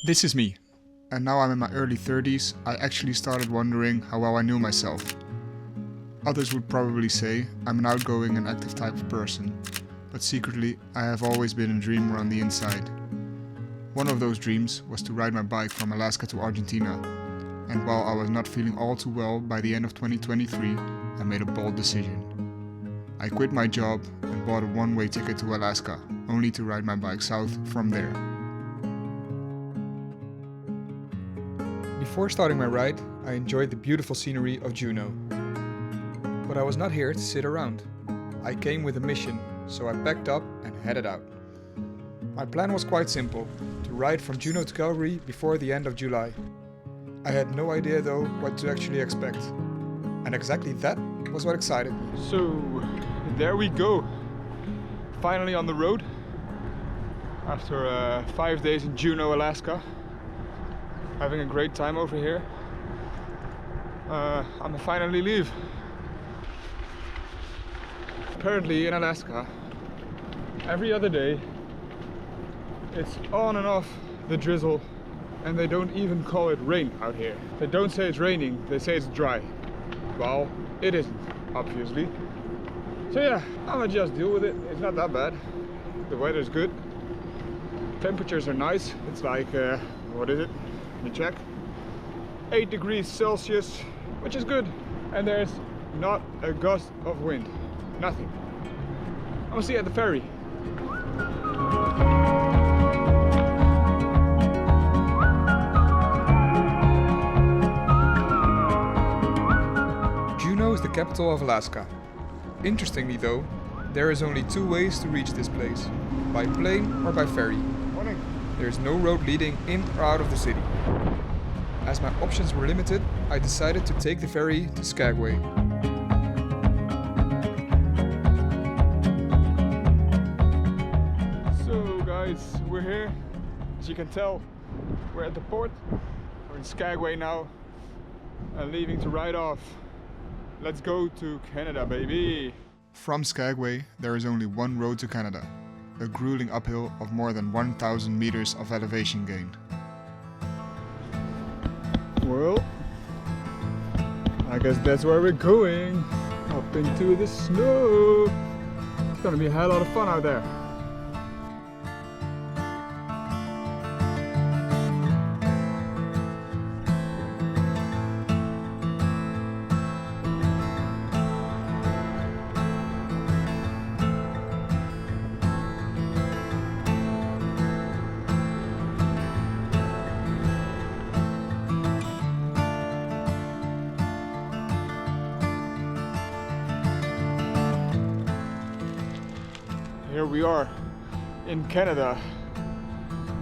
This is me. And now I'm in my early 30s, I actually started wondering how well I knew myself. Others would probably say I'm an outgoing and active type of person, but secretly I have always been a dreamer on the inside. One of those dreams was to ride my bike from Alaska to Argentina, and while I was not feeling all too well by the end of 2023, I made a bold decision. I quit my job and bought a one-way ticket to Alaska, only to ride my bike south from there. Before starting my ride, I enjoyed the beautiful scenery of Juneau. But I was not here to sit around. I came with a mission, so I packed up and headed out. My plan was quite simple, to ride from Juneau to Calgary before the end of July. I had no idea though what to actually expect. And exactly that was what excited me. So there we go, finally on the road after 5 days in Juneau, Alaska. Having a great time over here. I'm gonna finally leave. Apparently in Alaska, every other day it's on and off the drizzle, and they don't even call it rain out here. They don't say it's raining, they say it's dry. Well, it isn't, obviously. So yeah, I'm gonna just deal with it. It's not that bad. The weather's good. Temperatures are nice. It's like, what is it? Let me check. 8 degrees Celsius, which is good. And there's not a gust of wind. Nothing. I'll see you at the ferry. Juneau is the capital of Alaska. Interestingly though, there is only 2 ways to reach this place, by plane or by ferry. Morning. There is no road leading in or out of the city. As my options were limited, I decided to take the ferry to Skagway. So guys, we're here. As you can tell, we're at the port. We're in Skagway now and leaving to ride off. Let's go to Canada, baby! From Skagway, there is only one road to Canada, a grueling uphill of more than 1,000 meters of elevation gain. Well, I guess that's where we're going, up into the snow. It's gonna be a hell lot of fun out there. Here we are in Canada.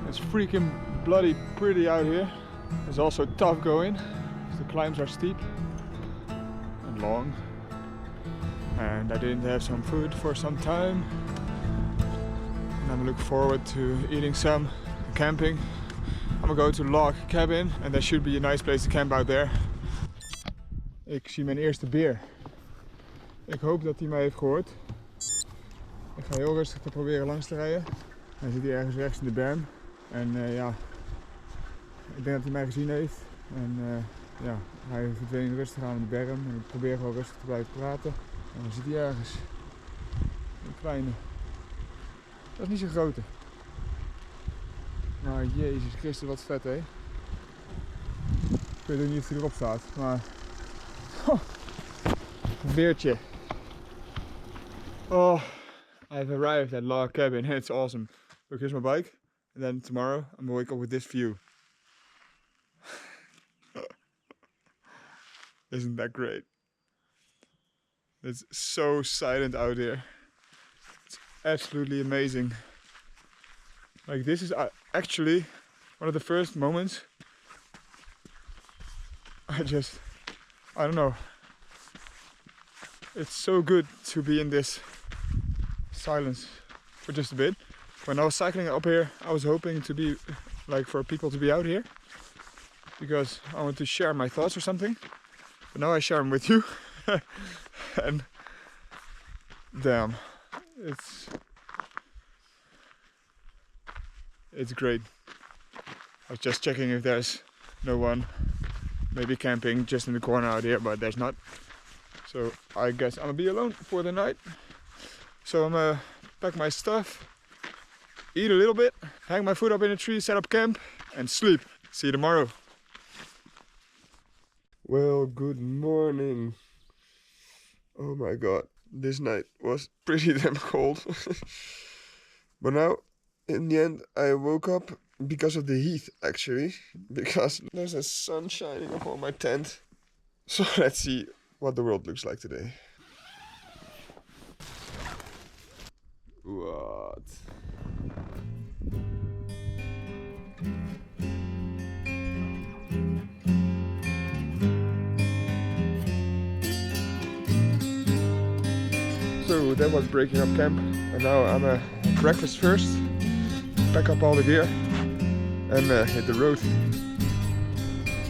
It's freaking bloody pretty out here. It's also tough going. The climbs are steep and long. And I didn't have some food for some time. And I'm looking forward to eating some, camping. I'm gonna go to log cabin and there should be a nice place to camp out there. Ik zie mijn eerste beer. Ik hoop dat hij mij heeft gehoord. Ik ga heel rustig te proberen langs te rijden. Hij zit hier ergens rechts in de berm. En ja, ik denk dat hij mij gezien heeft. En ja, hij verdween rustig aan de berm. En ik probeer gewoon rustig te blijven praten. En dan zit hij ergens. Een kleine. Dat is niet zo'n grote. Maar Jezus Christus, wat vet, hè? Ik weet ook niet of hij erop staat, maar... Een beertje. Oh, I've arrived at log cabin. It's awesome. Look, here's my bike. And then tomorrow I'm gonna wake up with this view. Isn't that great? It's so silent out here. It's absolutely amazing. Like, this is actually one of the first moments I don't know. It's so good to be in this silence for just a bit. When I was cycling up here, I was hoping to be like for people to be out here because I want to share my thoughts or something. But now I share them with you. And damn, it's great. I was just checking if there's no one. Maybe camping just in the corner out here, but there's not. So I guess I'm gonna be alone for the night. So I'm gonna pack my stuff, eat a little bit, hang my foot up in a tree, set up camp, and sleep. See you tomorrow. Well, good morning. Oh my god, this night was pretty damn cold. But now, in the end, I woke up because of the heat, actually. Because there's a sun shining upon my tent. So let's see what the world looks like today. What? So that was breaking up camp, and now I'm at breakfast first, pack up all the gear, and hit the road.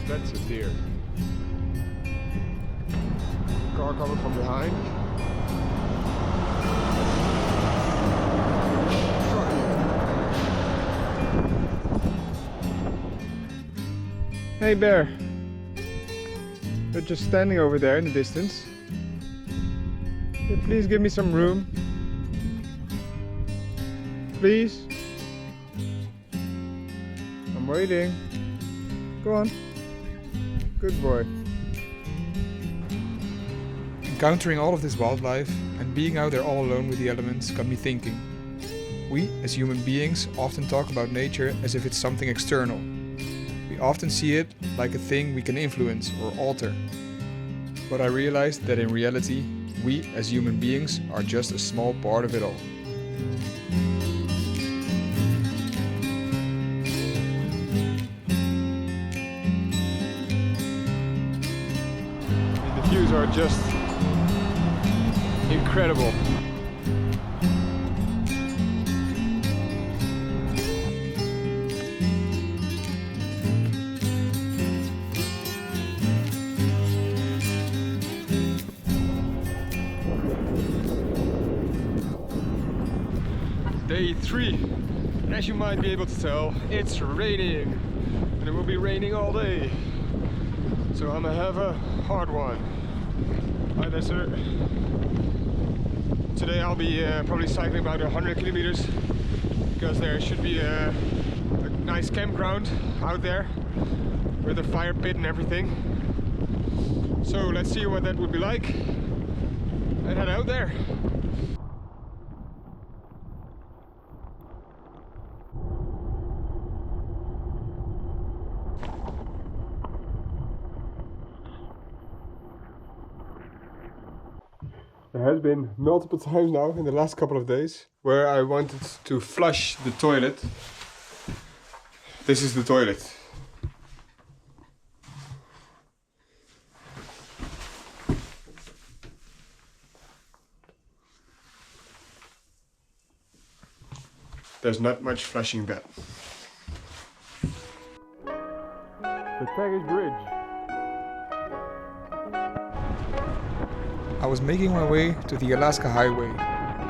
That's a deer. Car coming from behind. Hey bear. They're just standing over there in the distance. Please give me some room. Please. I'm waiting. Go on. Good boy. Encountering all of this wildlife and being out there all alone with the elements got me thinking. We, as human beings, often talk about nature as if it's something external. We often see it like a thing we can influence or alter. But I realized that in reality, we, as human beings, are just a small part of it all. The views are just incredible. Day 3, and as you might be able to tell, it's raining, and it will be raining all day. So I'm gonna have a hard one. Hi there, sir. Today I'll be probably cycling about 100 kilometers because there should be a nice campground out there with a fire pit and everything. So let's see what that would be like and head out there. There has been multiple times now in the last couple of days where I wanted to flush the toilet. This is the toilet. There's not much flushing that. The Taggart Bridge. I was making my way to the Alaska Highway,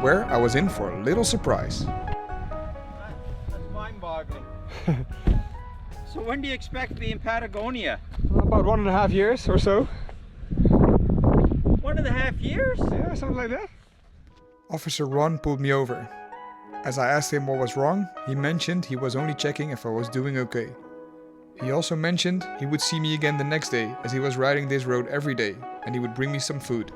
where I was in for a little surprise. That's mind-boggling. So when do you expect to be in Patagonia? About 1.5 years or so. 1.5 years? Yeah, something like that. Officer Ron pulled me over. As I asked him what was wrong, he mentioned he was only checking if I was doing okay. He also mentioned he would see me again the next day, as he was riding this road every day, and he would bring me some food.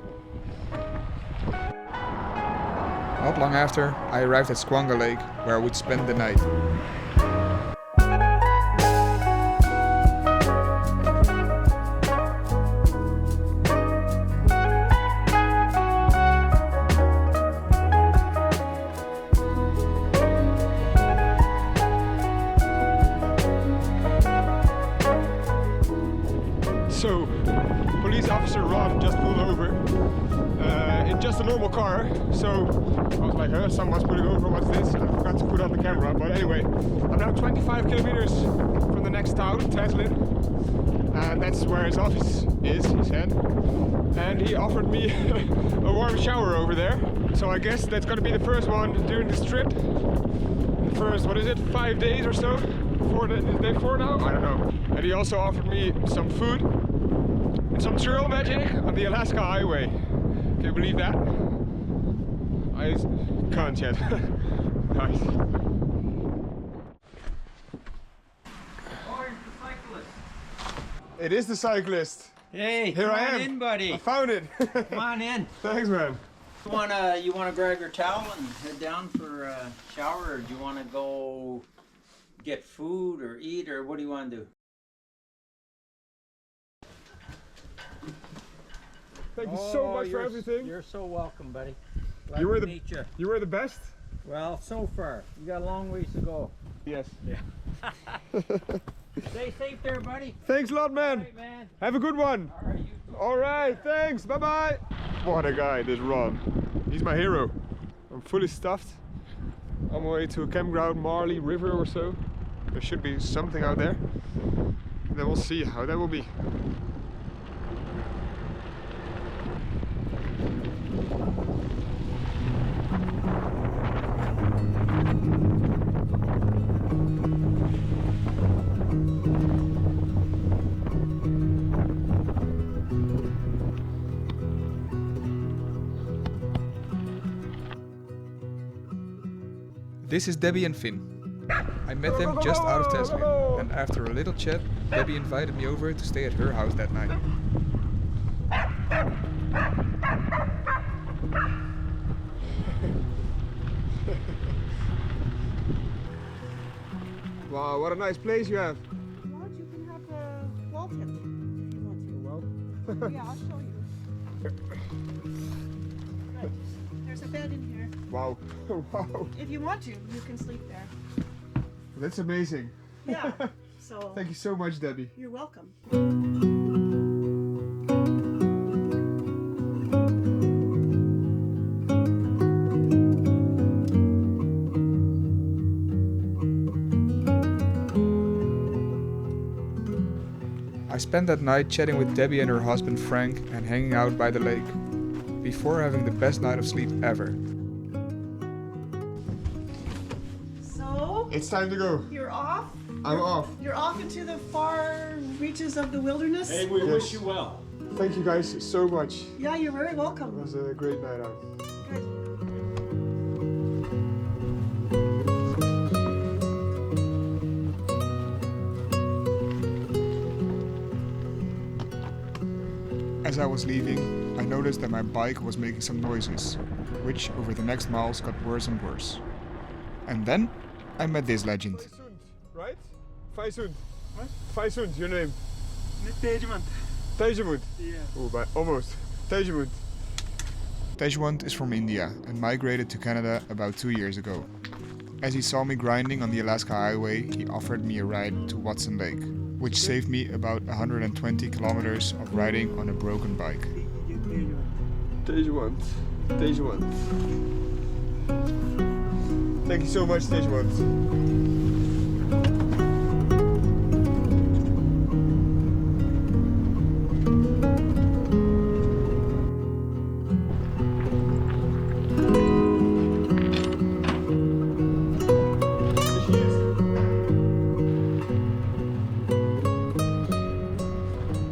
Not long after, I arrived at Squanga Lake, where I would spend the night. So, police officer Ron just pulled over in just a normal car. So I was like, someone's pulling over, what's this? I forgot to put on the camera, but anyway, I'm now 25 kilometers from the next town, Teslin, and that's where his office is, he said. And he offered me a warm shower over there. So I guess that's gonna be the first one during this trip. the first, what is it, 5 days or so? Is day 4 now? I don't know. And he also offered me some food and some trail magic on the Alaska highway. Can you believe that? I can't yet. Nice. Oh, it's the cyclist. It is the cyclist. Hey, Here come I on am. in, buddy. I found it. Come on in. Thanks, man. You wanna grab your towel and head down for a shower, or do you wanna go get food or eat, or what do you wanna do? Thank you so much for everything. You're so welcome, buddy. Glad You were to the meet you. You were the best. Well, so far. You got a long ways to go. Yes. Stay safe there, buddy. Thanks a lot, man. All right, man. Have a good one. All right, you too. All right, thanks. Bye bye. What a guy, this Ron. He's my hero. I'm fully stuffed. On my way to a campground, Marley River or so. There should be something out there. Then we'll see how that will be. This is Debbie and Finn. I met them just out of Teslin, and after a little chat, Debbie invited me over to stay at her house that night. Wow, what a nice place you have. Well, you can have a wall tip if you want to. Well, Yeah, I'll show you. Right. There's a bed in here. wow. Wow. If you want to, you can sleep there. That's amazing. Yeah. So Thank you so much, Debbie. you're welcome. I spent that night chatting with Debbie and her husband Frank and hanging out by the lake, before having the best night of sleep ever. So It's time to go. you're off. I'm off. You're off into the far reaches of the wilderness. Hey, we Yes. wish you well. Thank you guys so much. Yeah, you're very It welcome. was a great night out. Good. As I was leaving, I noticed that my bike was making some noises, which over the next miles got worse and worse. And then I met this legend. Faisund, right? Faisund. What? Faisund, your name. Tejemund. Yeah. Oh, but almost. Tejemund. Tejwant is from India and migrated to Canada about 2 years ago. As he saw me grinding on the Alaska highway, he offered me a ride to Watson Lake, which saved me about 120 kilometers of riding on a broken bike. Tejemund. Tejemund. Thank you so much, Tejemund.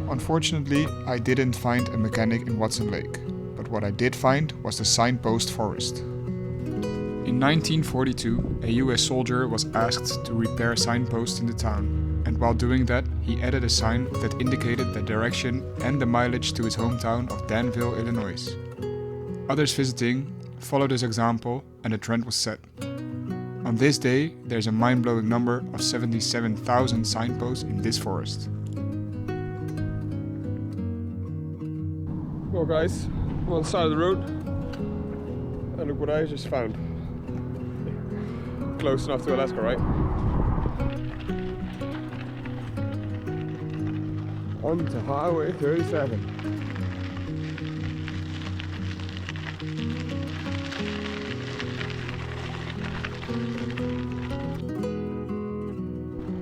Unfortunately, I didn't find a mechanic in Watson Lake, but what I did find was the signpost forest. In 1942, a US soldier was asked to repair signposts in the town, and while doing that, he added a sign that indicated the direction and the mileage to his hometown of Danville, Illinois. Others visiting followed his example, and a trend was set. On this day, there's a mind-blowing number of 77,000 signposts in this forest. Well guys, I'm on the side of the road and look what I just found. Close enough to Alaska, right? On to Highway 37.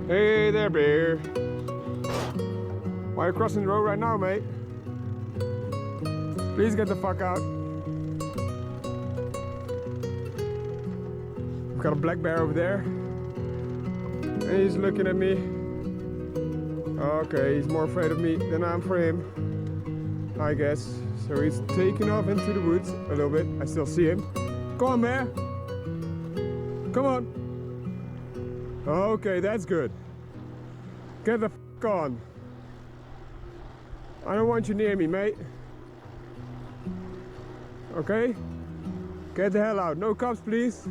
Hey there, bear. Why are you crossing the road right now, mate? Please get the fuck out. We've got a black bear over there. And he's looking at me. Okay, he's more afraid of me than I'm for him, I guess. So he's taking off into the woods a little bit. I still see him. Come on, bear. Come on. Okay, that's good. Get the f*** on. I don't want you near me, mate. Okay? Get the hell out. No cops, please.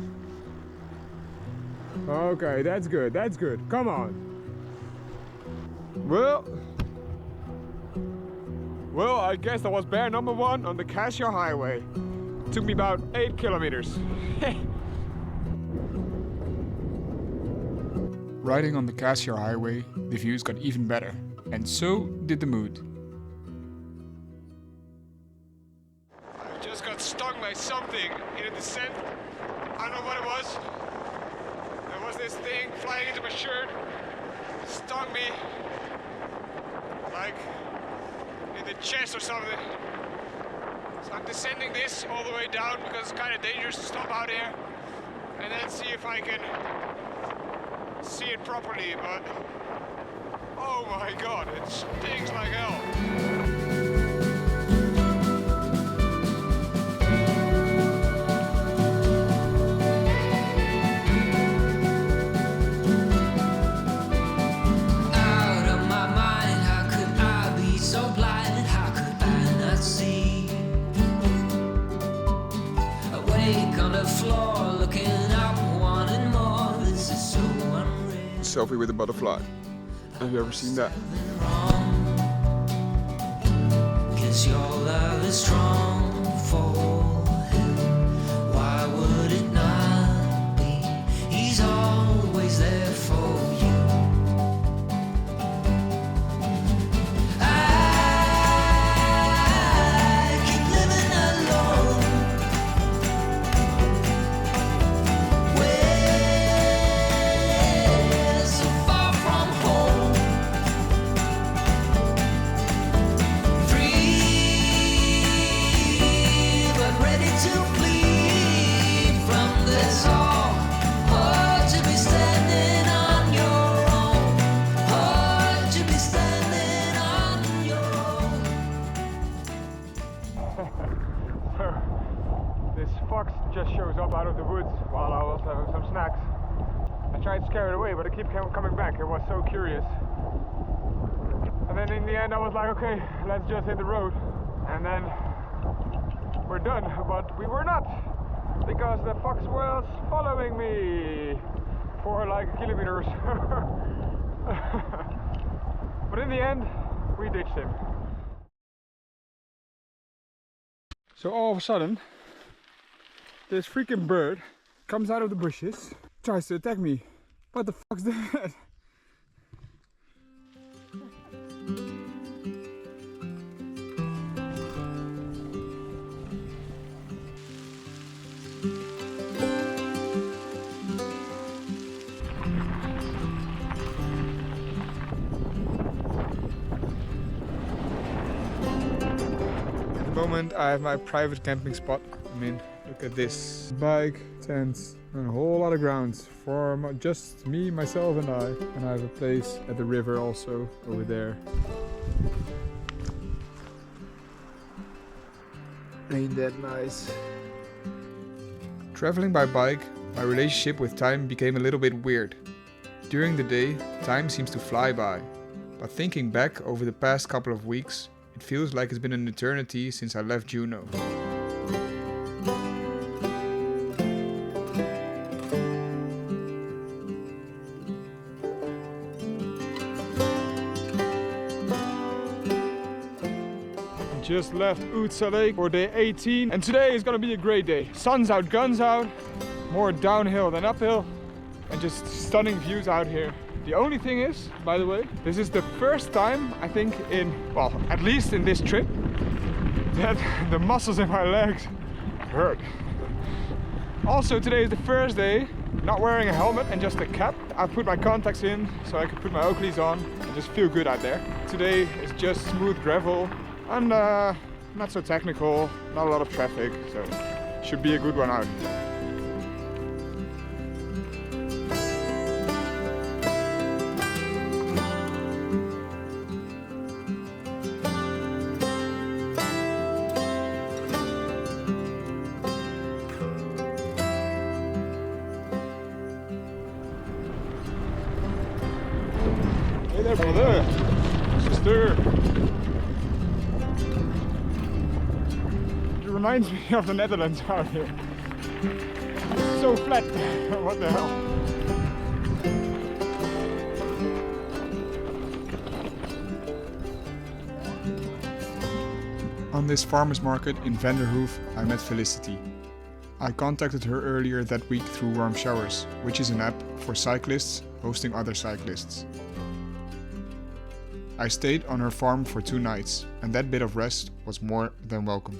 Okay, that's good. That's good. Come on. Well, I guess that was bear number 1 on the Cassia Highway. It took me about 8 kilometers. Riding on the Cassia Highway, the views got even better, and so did the mood. I just got stung by something in a descent. I don't know what it was. There was this thing flying into my shirt. It stung me. Like in the chest or something. So I'm descending this all the way down because it's kind of dangerous to stop out here and then see if I can see it properly, but oh my god, it stings like hell. Selfie with a butterfly. Have you ever seen that? 'Cause your love is strong for him. Why would it not be? He's always there for you. I keep living alone. This fox just shows up out of the woods while I was having some snacks. I tried to scare it away, but it kept coming back. It was so curious. And then in the end I was like, okay, let's just hit the road. And then we're done. But we were not, because the fox was following me for like kilometers. But in the end, we ditched him. So all of a sudden, this freaking bird comes out of the bushes, tries to attack me. What the fuck's that? At the moment I have my private camping spot. I mean, look at this. Bike, tents, and a whole lot of grounds for just me, myself and I. And I have a place at the river also over there. Ain't that nice? Traveling by bike, my relationship with time became a little bit weird. During the day, time seems to fly by. But thinking back over the past couple of weeks, it feels like it's been an eternity since I left Juneau. Just left Utsa Lake for day 18, and today is gonna be a great day. Sun's out, guns out, more downhill than uphill, and just stunning views out here. The only thing is, by the way, this is the first time I think well, at least in this trip, that the muscles in my legs hurt. Also, today is the first day not wearing a helmet and just a cap. I put my contacts in so I can put my Oakleys on and just feel good out there. Today is just smooth gravel. And not so technical, not a lot of traffic, so should be a good one out. Hey there, brother. Sister. It reminds me of the Netherlands out here. It's so flat. What the hell? On this farmers market in Vanderhoof, I met Felicity. I contacted her earlier that week through Warm Showers, which is an app for cyclists hosting other cyclists. I stayed on her farm for 2 nights, and that bit of rest was more than welcome.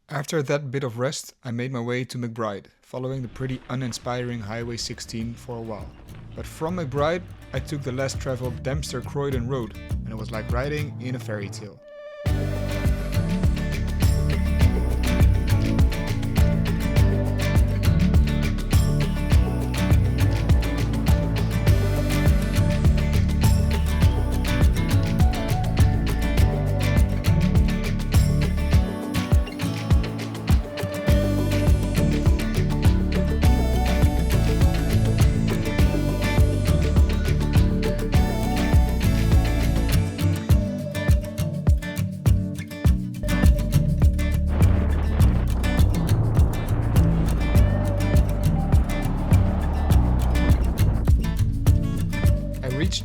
After that bit of rest, I made my way to McBride, following the pretty uninspiring Highway 16 for a while. But from McBride, I took the less traveled Dempster-Croydon Road, and it was like riding in a fairy tale.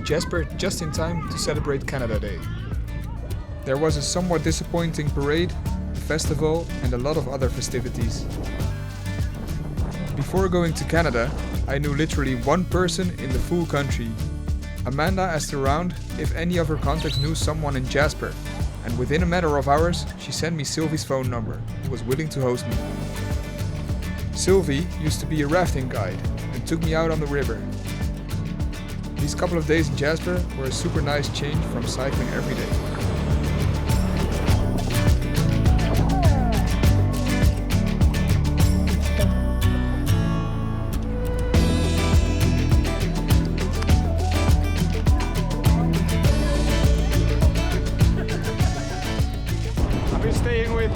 Jasper just in time to celebrate Canada Day. There was a somewhat disappointing parade, a festival and a lot of other festivities. Before going to Canada, I knew literally one person in the full country. Amanda asked around if any of her contacts knew someone in Jasper, and within a matter of hours she sent me Sylvie's phone number, who was willing to host me. Sylvie used to be a rafting guide and took me out on the river. These couple of days in Jasper were a super nice change from cycling every day. I've been staying with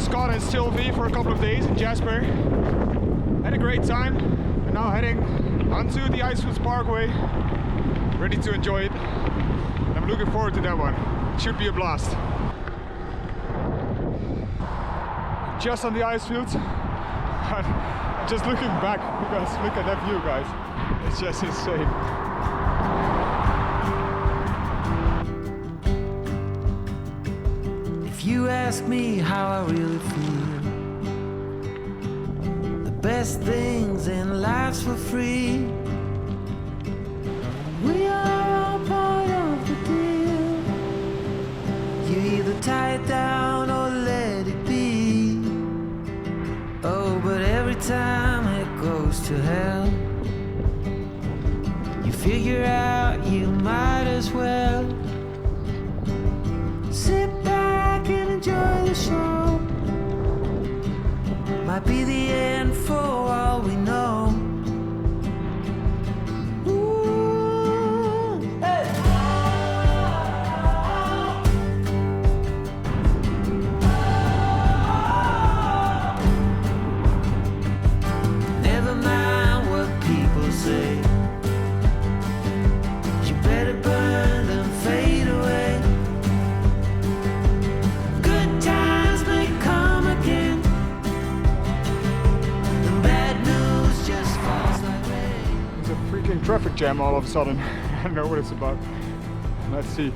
Scott and Sylvie for a couple of days in Jasper. Had a great time. We're now heading onto the Icefields Parkway, ready to enjoy it. I'm looking forward to that one. It should be a blast. Just on the Icefields. I'm just looking back because look at that view, guys. It's just insane. If you ask me how I really feel, best things in life's for free. We are all part of the deal. You either tie it down or let it be. Oh, but every time it goes to hell, you figure out you might as well sit back and enjoy the show. Might be the end for all we know. Ooh, hey. Never mind what people say. You better burn them, fade away. Good times may come again. Traffic jam all of a sudden. I don't know what it's about. Let's see.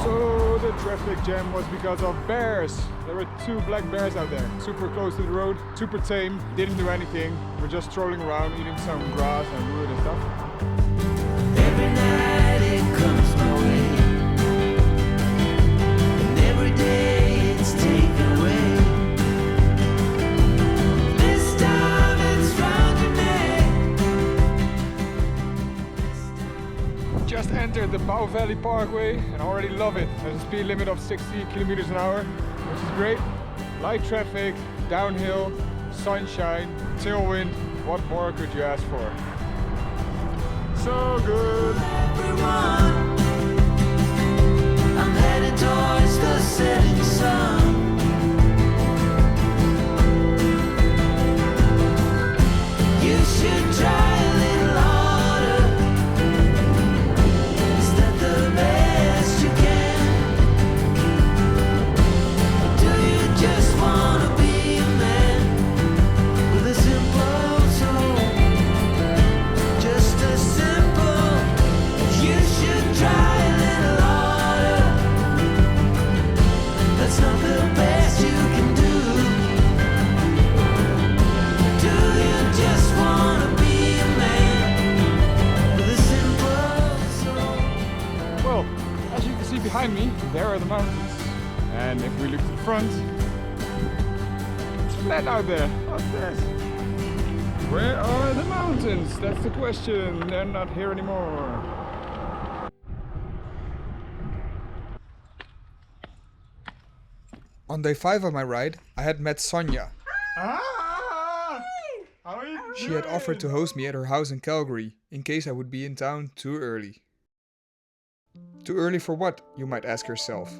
So the traffic jam was because of bears. There were 2 black bears out there, super close to the road, super tame, didn't do anything. We're just strolling around, eating some grass and wood and stuff. Every night it comes my way, and every day it's taken away. This time it's round your neck. Just entered the Bow Valley Parkway and I already love it. There's a speed limit of 60 kilometers an hour, which is great. Light traffic, downhill, sunshine, tailwind, What more could you ask for? So good. Everyone, I'm heading towards the setting sun. You should try a little harder. Is that the best you can? Or do you just wanna be a man with a simple soul? Just as simple. You should try a little harder. That's not the best you can do. Do you just wanna be a man with a simple soul? Well, as you can see behind me, there are the mountains. And if we look to the front, it's flat out there. What's this? Where are the mountains? That's the question. They're not here anymore. On day 5 of my ride, I had met Sonia. Ah! How are you She had offered to host me at her house in Calgary, in case I would be in town too early. Too early for what, you might ask yourself?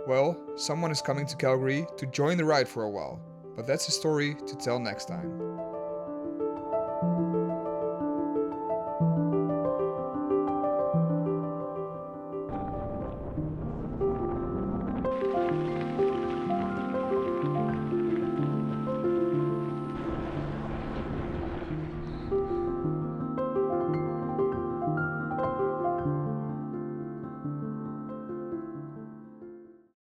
Well, someone is coming to Calgary to join the ride for a while, but that's a story to tell next time.